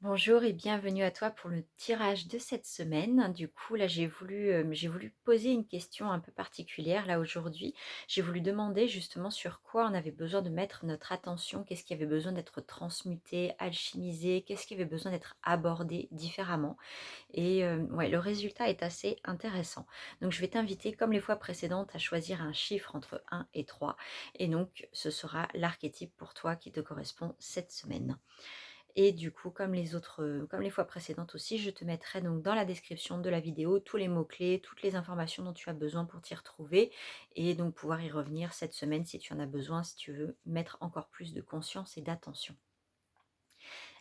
Bonjour et bienvenue à toi pour le tirage de cette semaine. Du coup, là, j'ai voulu poser une question un peu particulière là aujourd'hui. J'ai voulu demander justement sur quoi on avait besoin de mettre notre attention, qu'est-ce qui avait besoin d'être transmuté, alchimisé, qu'est-ce qui avait besoin d'être abordé différemment. Et ouais, le résultat est assez intéressant. Donc, je vais t'inviter, comme les fois précédentes, à choisir un chiffre entre 1 et 3. Et donc, ce sera l'archétype pour toi qui te correspond cette semaine. Et du coup, comme les fois précédentes aussi, je te mettrai donc dans la description de la vidéo tous les mots-clés, toutes les informations dont tu as besoin pour t'y retrouver et donc pouvoir y revenir cette semaine si tu en as besoin, si tu veux mettre encore plus de conscience et d'attention.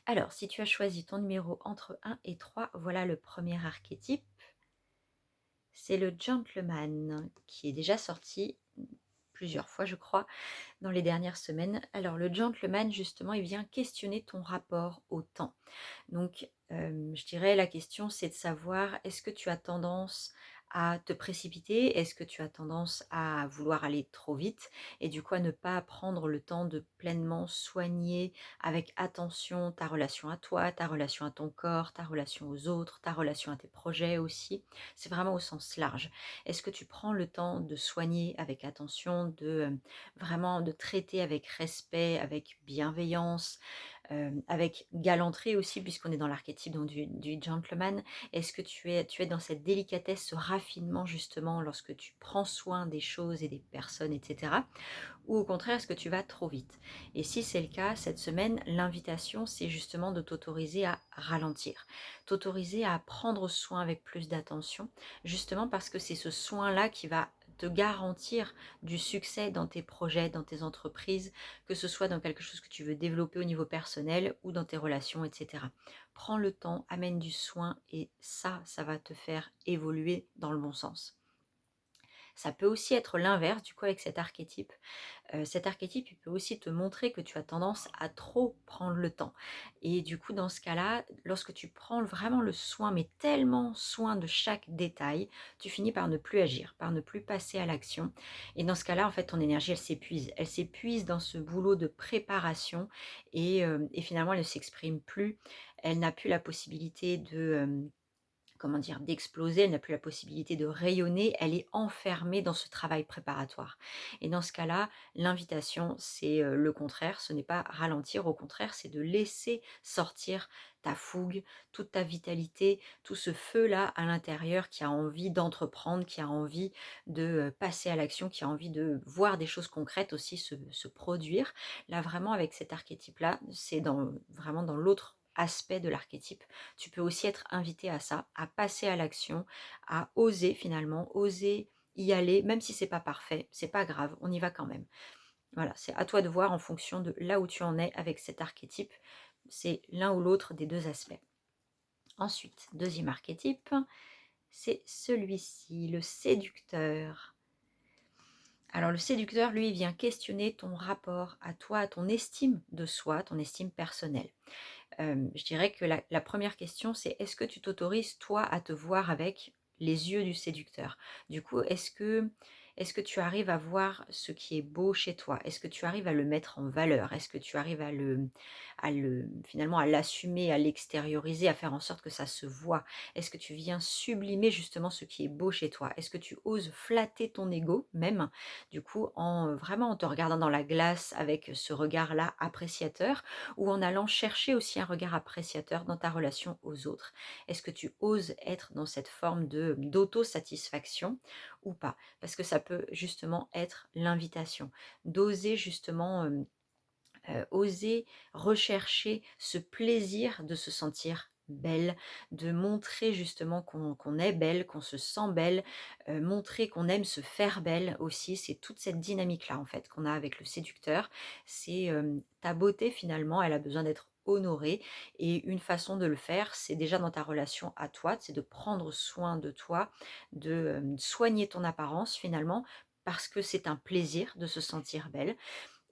Alors, si tu as choisi ton numéro entre 1 et 3, voilà le premier archétype. C'est le gentleman qui est déjà sorti plusieurs fois, je crois, dans les dernières semaines. Alors, le gentleman, justement, il vient questionner ton rapport au temps. Donc, je dirais la question, c'est de savoir, est-ce que tu as tendance à te précipiter? Est-ce que tu as tendance à vouloir aller trop vite? Et du coup, à ne pas prendre le temps de pleinement soigner avec attention ta relation à toi, ta relation à ton corps, ta relation aux autres, ta relation à tes projets aussi. C'est vraiment au sens large. Est-ce que tu prends le temps de soigner avec attention, vraiment de traiter avec respect, avec bienveillance, avec galanterie aussi, puisqu'on est dans l'archétype donc du gentleman. Est-ce que tu es dans cette délicatesse, ce raffinement justement lorsque tu prends soin des choses et des personnes, etc. Ou au contraire, est-ce que tu vas trop vite? Et si c'est le cas, cette semaine, l'invitation, c'est justement de t'autoriser à ralentir, t'autoriser à prendre soin avec plus d'attention, justement parce que c'est ce soin-là qui va te garantir du succès dans tes projets, dans tes entreprises, que ce soit dans quelque chose que tu veux développer au niveau personnel ou dans tes relations, etc. Prends le temps, amène du soin et ça va te faire évoluer dans le bon sens. Ça peut aussi être l'inverse du coup avec cet archétype. Cet archétype, il peut aussi te montrer que tu as tendance à trop prendre le temps. Et du coup, dans ce cas-là, lorsque tu prends vraiment le soin, mais tellement soin de chaque détail, tu finis par ne plus agir, par ne plus passer à l'action. Et dans ce cas-là, en fait, ton énergie, elle s'épuise. Elle s'épuise dans ce boulot de préparation et finalement, elle ne s'exprime plus. Elle n'a plus la possibilité comment dire, d'exploser, elle n'a plus la possibilité de rayonner, elle est enfermée dans ce travail préparatoire. Et dans ce cas-là, l'invitation, c'est le contraire, ce n'est pas ralentir, au contraire, c'est de laisser sortir ta fougue, toute ta vitalité, tout ce feu-là à l'intérieur qui a envie d'entreprendre, qui a envie de passer à l'action, qui a envie de voir des choses concrètes aussi se produire. Là, vraiment, avec cet archétype-là, c'est vraiment dans l'autre aspect de l'archétype. Tu peux aussi être invité à ça, à passer à l'action, à oser finalement, oser y aller, même si c'est pas parfait, c'est pas grave, on y va quand même. Voilà, c'est à toi de voir en fonction de là où tu en es avec cet archétype. C'est l'un ou l'autre des deux aspects. Ensuite, deuxième archétype, c'est celui-ci, le séducteur. Alors le séducteur, lui, il vient questionner ton rapport à toi, à ton estime de soi, ton estime personnelle. Je dirais que la première question, c'est est-ce que tu t'autorises, toi, à te voir avec les yeux du séducteur? Du coup, est-ce que tu arrives à voir ce qui est beau chez toi? Est-ce que tu arrives à le mettre en valeur? Est-ce que tu arrives finalement, à l'assumer, à l'extérioriser, à faire en sorte que ça se voit? Est-ce que tu viens sublimer justement ce qui est beau chez toi? Est-ce que tu oses flatter ton ego même, du coup, vraiment en te regardant dans la glace avec ce regard-là appréciateur? Ou en allant chercher aussi un regard appréciateur dans ta relation aux autres? Est-ce que tu oses être dans cette forme d'autosatisfaction ou pas? Parce que ça peut justement être l'invitation, d'oser justement, oser rechercher ce plaisir de se sentir belle, de montrer justement qu'on est belle, qu'on se sent belle, montrer qu'on aime se faire belle aussi. C'est toute cette dynamique-là en fait qu'on a avec le séducteur. C'est, ta beauté finalement, elle a besoin d'être honorée et une façon de le faire, c'est déjà dans ta relation à toi, c'est de prendre soin de toi, de, soigner ton apparence finalement, parce que c'est un plaisir de se sentir belle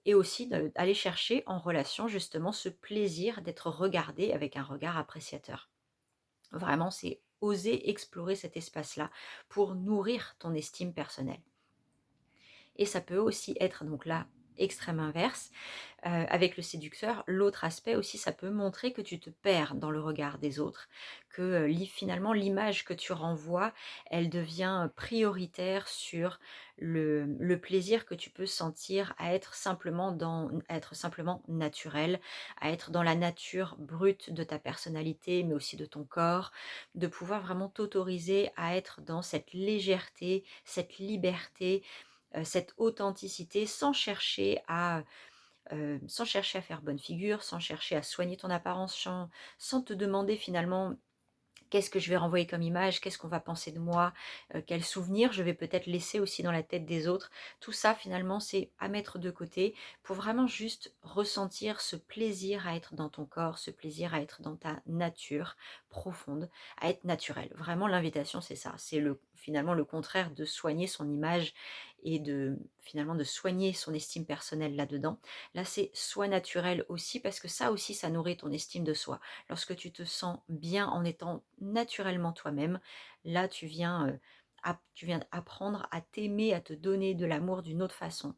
et aussi d'aller chercher en relation justement ce plaisir d'être regardé avec un regard appréciateur. Vraiment, c'est oser explorer cet espace-là pour nourrir ton estime personnelle. Et ça peut aussi être donc là, extrême inverse. Avec le séducteur, l'autre aspect aussi, ça peut montrer que tu te perds dans le regard des autres, que, finalement l'image que tu renvoies, elle devient prioritaire sur le plaisir que tu peux sentir à être simplement naturel, à être dans la nature brute de ta personnalité, mais aussi de ton corps, de pouvoir vraiment t'autoriser à être dans cette légèreté, cette liberté, cette authenticité sans chercher à faire bonne figure, sans chercher à soigner ton apparence, sans te demander finalement qu'est-ce que je vais renvoyer comme image, qu'est-ce qu'on va penser de moi, quels souvenirs je vais peut-être laisser aussi dans la tête des autres. Tout ça finalement c'est à mettre de côté pour vraiment juste ressentir ce plaisir à être dans ton corps, ce plaisir à être dans ta nature profonde, à être naturel. Vraiment l'invitation c'est ça, c'est finalement le contraire de soigner son image et finalement de soigner son estime personnelle là-dedans. Là c'est soit naturel aussi parce que ça aussi ça nourrit ton estime de soi. Lorsque tu te sens bien en étant naturellement toi-même, là tu viens apprendre à t'aimer, à te donner de l'amour d'une autre façon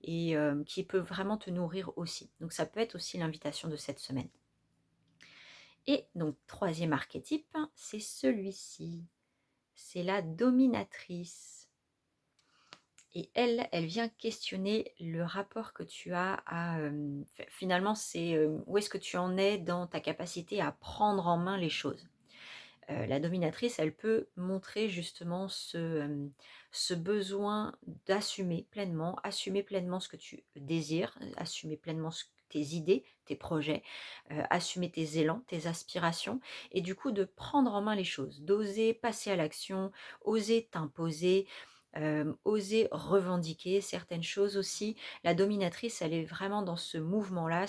et qui peut vraiment te nourrir aussi. Donc ça peut être aussi l'invitation de cette semaine. Et donc troisième archétype, c'est celui-ci. C'est la dominatrice. Et elle vient questionner le rapport que tu as finalement, c'est où est-ce que tu en es dans ta capacité à prendre en main les choses. La dominatrice, elle peut montrer justement ce besoin assumer pleinement ce que tu désires, assumer pleinement tes idées, tes projets, assumer tes élans, tes aspirations, et du coup de prendre en main les choses, d'oser passer à l'action, oser t'imposer, oser revendiquer certaines choses aussi. La dominatrice, elle est vraiment dans ce mouvement-là,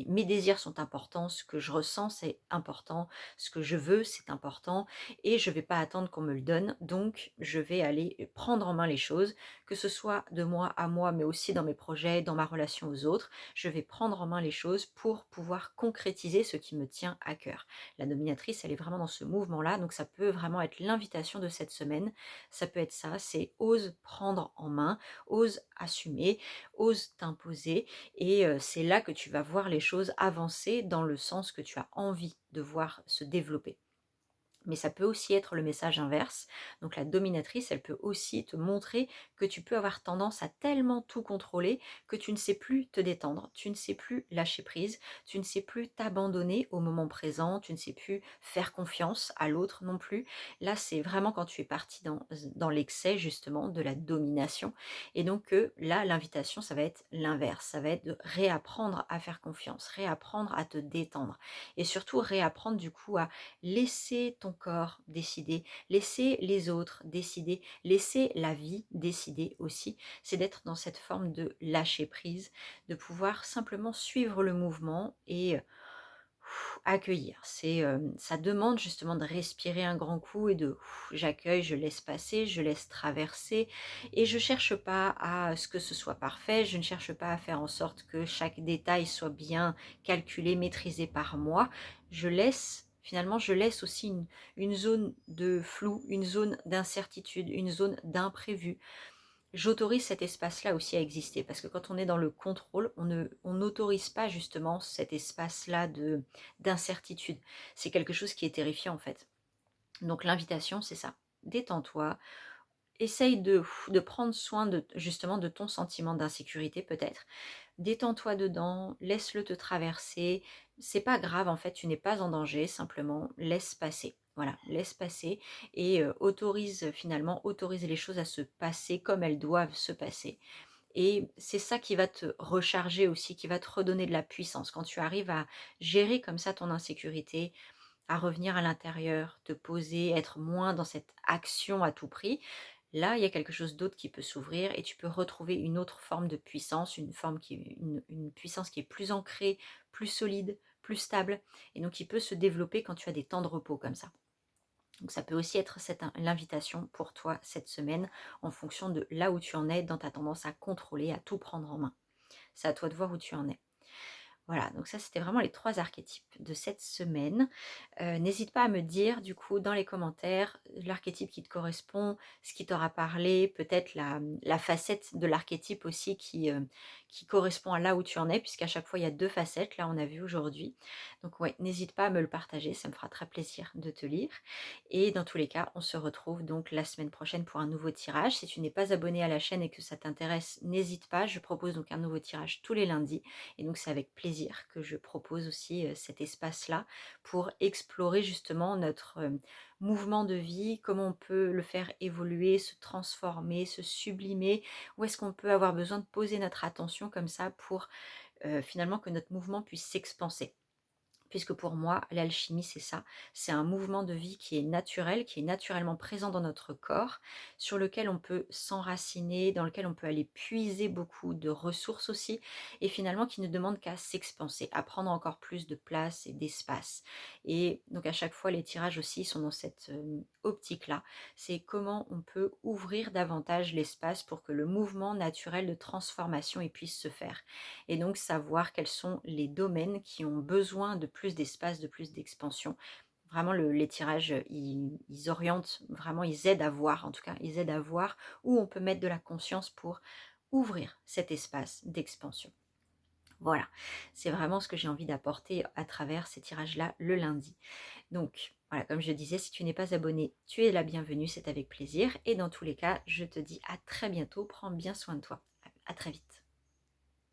mes désirs sont importants, ce que je ressens, c'est important, ce que je veux, c'est important, et je ne vais pas attendre qu'on me le donne, donc je vais aller prendre en main les choses, que ce soit de moi à moi, mais aussi dans mes projets, dans ma relation aux autres, je vais prendre en main les choses pour pouvoir concrétiser ce qui me tient à cœur. La dominatrice, elle est vraiment dans ce mouvement-là, donc ça peut vraiment être l'invitation de cette semaine, ça peut être ça, c'est ose prendre en main, ose assumer, ose t'imposer, et c'est là que tu vas voir les choses avancer dans le sens que tu as envie de voir se développer. Mais ça peut aussi être le message inverse. Donc la dominatrice, elle peut aussi te montrer que tu peux avoir tendance à tellement tout contrôler que tu ne sais plus te détendre, tu ne sais plus lâcher prise, tu ne sais plus t'abandonner au moment présent, tu ne sais plus faire confiance à l'autre non plus. Là, c'est vraiment quand tu es parti dans l'excès justement de la domination. Et donc là, l'invitation, ça va être l'inverse. Ça va être de réapprendre à faire confiance, réapprendre à te détendre et surtout réapprendre du coup à laisser ton corps décider, laisser les autres décider, laisser la vie décider aussi. C'est d'être dans cette forme de lâcher prise, de pouvoir simplement suivre le mouvement et accueillir. Ça demande justement de respirer un grand coup et j'accueille, je laisse passer, je laisse traverser et je cherche pas à ce que ce soit parfait, je ne cherche pas à faire en sorte que chaque détail soit bien calculé, maîtrisé par moi. Je laisse aussi une zone de flou, une zone d'incertitude, une zone d'imprévu. J'autorise cet espace-là aussi à exister parce que quand on est dans le contrôle, on n'autorise pas justement cet espace-là d'incertitude. C'est quelque chose qui est terrifiant en fait. Donc l'invitation, c'est ça. Détends-toi, essaye de prendre soin justement de ton sentiment d'insécurité peut-être. Détends-toi dedans, laisse-le te traverser. C'est pas grave en fait, tu n'es pas en danger, simplement laisse passer. Voilà, laisse passer et autorise les choses à se passer comme elles doivent se passer. Et c'est ça qui va te recharger aussi, qui va te redonner de la puissance. Quand tu arrives à gérer comme ça ton insécurité, à revenir à l'intérieur, te poser, être moins dans cette action à tout prix, là, il y a quelque chose d'autre qui peut s'ouvrir et tu peux retrouver une autre forme de puissance, une puissance qui est plus ancrée, plus solide, plus stable, et donc qui peut se développer quand tu as des temps de repos comme ça. Donc ça peut aussi être l'invitation pour toi cette semaine en fonction de là où tu en es dans ta tendance à contrôler, à tout prendre en main. C'est à toi de voir où tu en es. Voilà, donc ça, c'était vraiment les 3 archétypes de cette semaine. N'hésite pas à me dire du coup dans les commentaires l'archétype qui te correspond, ce qui t'aura parlé, peut-être la facette de l'archétype aussi qui correspond à là où tu en es, puisqu'à chaque fois il y a 2 facettes, là on a vu aujourd'hui. Donc ouais, n'hésite pas à me le partager, ça me fera très plaisir de te lire. Et dans tous les cas, on se retrouve donc la semaine prochaine pour un nouveau tirage. Si tu n'es pas abonné à la chaîne et que ça t'intéresse, n'hésite pas, je propose donc un nouveau tirage tous les lundis. Et donc c'est avec plaisir que je propose aussi cet espace-là pour explorer justement notre mouvement de vie, comment on peut le faire évoluer, se transformer, se sublimer, où est-ce qu'on peut avoir besoin de poser notre attention comme ça pour finalement que notre mouvement puisse s'expanser. Puisque pour moi, l'alchimie, c'est ça. C'est un mouvement de vie qui est naturel, qui est naturellement présent dans notre corps, sur lequel on peut s'enraciner, dans lequel on peut aller puiser beaucoup de ressources aussi, et finalement qui ne demande qu'à s'expanser, à prendre encore plus de place et d'espace. Et donc à chaque fois, les tirages aussi sont dans cette optique-là. C'est comment on peut ouvrir davantage l'espace pour que le mouvement naturel de transformation y puisse se faire et donc savoir quels sont les domaines qui ont besoin de plus d'espace, de plus d'expansion. Vraiment, les tirages, ils orientent, vraiment, ils aident à voir, en tout cas, ils aident à voir où on peut mettre de la conscience pour ouvrir cet espace d'expansion. Voilà, c'est vraiment ce que j'ai envie d'apporter à travers ces tirages-là le lundi. Donc, voilà, comme je disais, si tu n'es pas abonné, tu es la bienvenue, c'est avec plaisir. Et dans tous les cas, je te dis à très bientôt, prends bien soin de toi. À très vite.